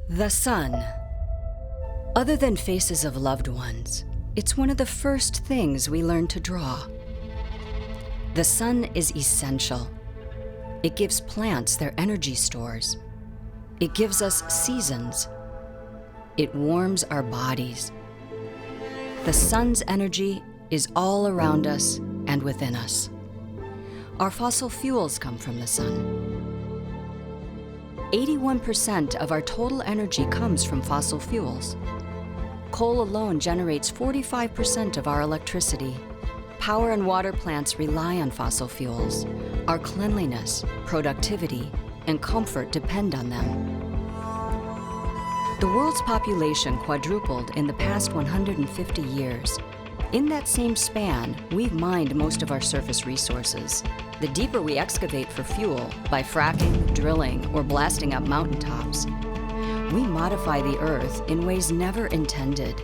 The sun. Other than faces of loved ones, it's one of the first things we learn to draw. The sun is essential. It gives plants their energy stores. It gives us seasons. It warms our bodies. The sun's energy is all around us and within us. Our fossil fuels come from the sun. 81% of our total energy comes from fossil fuels. Coal alone generates 45% of our electricity. Power and water plants rely on fossil fuels. Our cleanliness, productivity, and comfort depend on them. The world's population quadrupled in the past 150 years. In that same span, we've mined most of our surface resources. The deeper we excavate for fuel, by fracking, drilling, or blasting up mountaintops, we modify the Earth in ways never intended.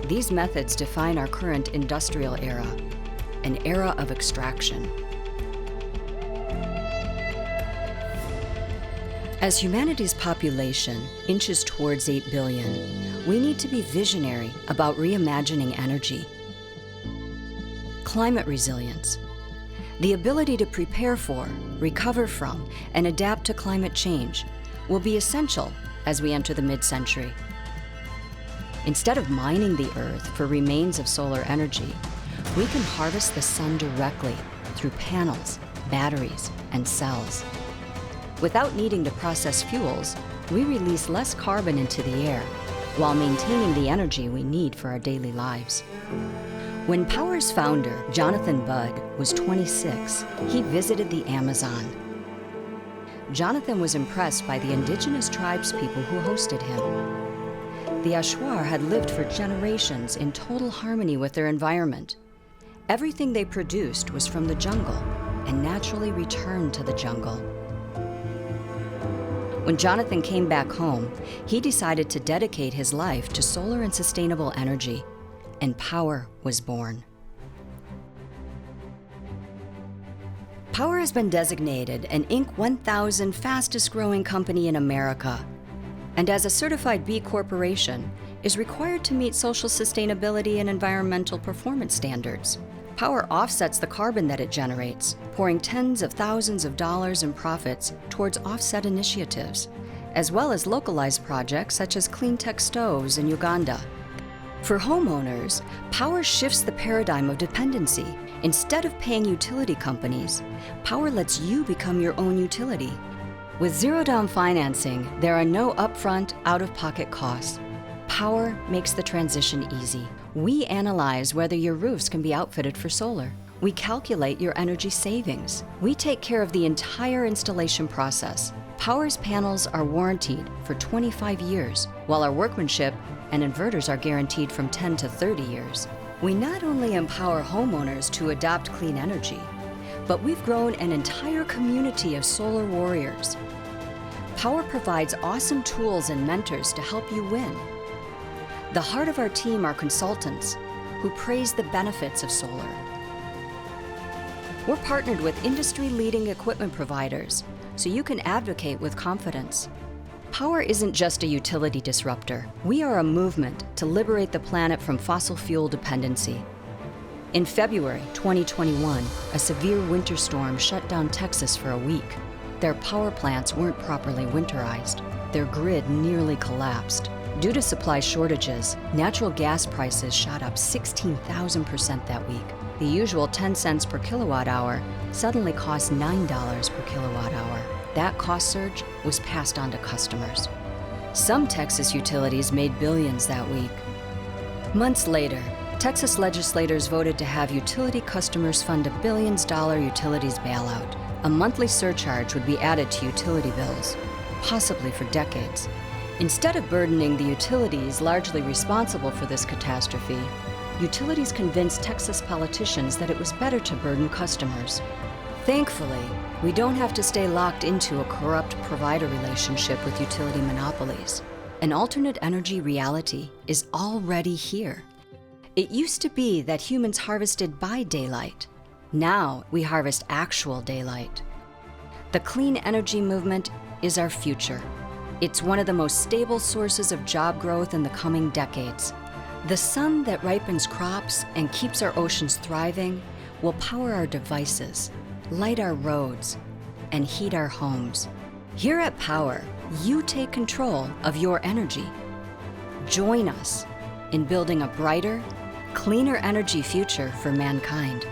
These methods define our current industrial era, an era of extraction. As humanity's population inches towards 8 billion, we need to be visionary about reimagining energy. Climate resilience. The ability to prepare for, recover from, and adapt to climate change will be essential as we enter the mid-century. Instead of mining the Earth for remains of solar energy, we can harvest the sun directly through panels, batteries, and cells. Without needing to process fuels, we release less carbon into the air while maintaining the energy we need for our daily lives. When Powur's founder, Jonathan Budd, was 26, he visited the Amazon. Jonathan was impressed by the indigenous tribespeople who hosted him. The Ashwar had lived for generations in total harmony with their environment. Everything they produced was from the jungle and naturally returned to the jungle. When Jonathan came back home, he decided to dedicate his life to solar and sustainable energy, and Powur was born. Powur has been designated an Inc. 1000 fastest growing company in America, and as a certified B Corporation, is required to meet social sustainability and environmental performance standards. Powur offsets the carbon that it generates, pouring tens of thousands of dollars in profits towards offset initiatives, as well as localized projects such as clean tech stoves in Uganda. For homeowners, Powur shifts the paradigm of dependency. Instead of paying utility companies, Powur lets you become your own utility. With zero-down financing, there are no upfront, out-of-pocket costs. Powur makes the transition easy. We analyze whether your roofs can be outfitted for solar. We calculate your energy savings. We take care of the entire installation process. Powur's panels are warranted for 25 years, while our workmanship and inverters are guaranteed from 10 to 30 years. We not only empower homeowners to adopt clean energy, but we've grown an entire community of solar warriors. Powur provides awesome tools and mentors to help you win. The heart of our team are consultants who praise the benefits of solar. We're partnered with industry-leading equipment providers, so you can advocate with confidence. Powur isn't just a utility disruptor. We are a movement to liberate the planet from fossil fuel dependency. In February 2021, a severe winter storm shut down Texas for a week. Their power plants weren't properly winterized. Their grid nearly collapsed. Due to supply shortages, natural gas prices shot up 16,000% that week. The usual 10 cents per kilowatt hour suddenly cost $9 per kilowatt hour. That cost surge was passed on to customers. Some Texas utilities made billions that week. Months later, Texas legislators voted to have utility customers fund $1 billion utilities bailout. A monthly surcharge would be added to utility bills, possibly for decades. Instead of burdening the utilities largely responsible for this catastrophe, utilities convinced Texas politicians that it was better to burden customers. Thankfully, we don't have to stay locked into a corrupt provider relationship with utility monopolies. An alternate energy reality is already here. It used to be that humans harvested by daylight. Now we harvest actual daylight. The clean energy movement is our future. It's one of the most stable sources of job growth in the coming decades. The sun that ripens crops and keeps our oceans thriving will power our devices, light our roads, and heat our homes. Here at Powur, you take control of your energy. Join us in building a brighter, cleaner energy future for mankind.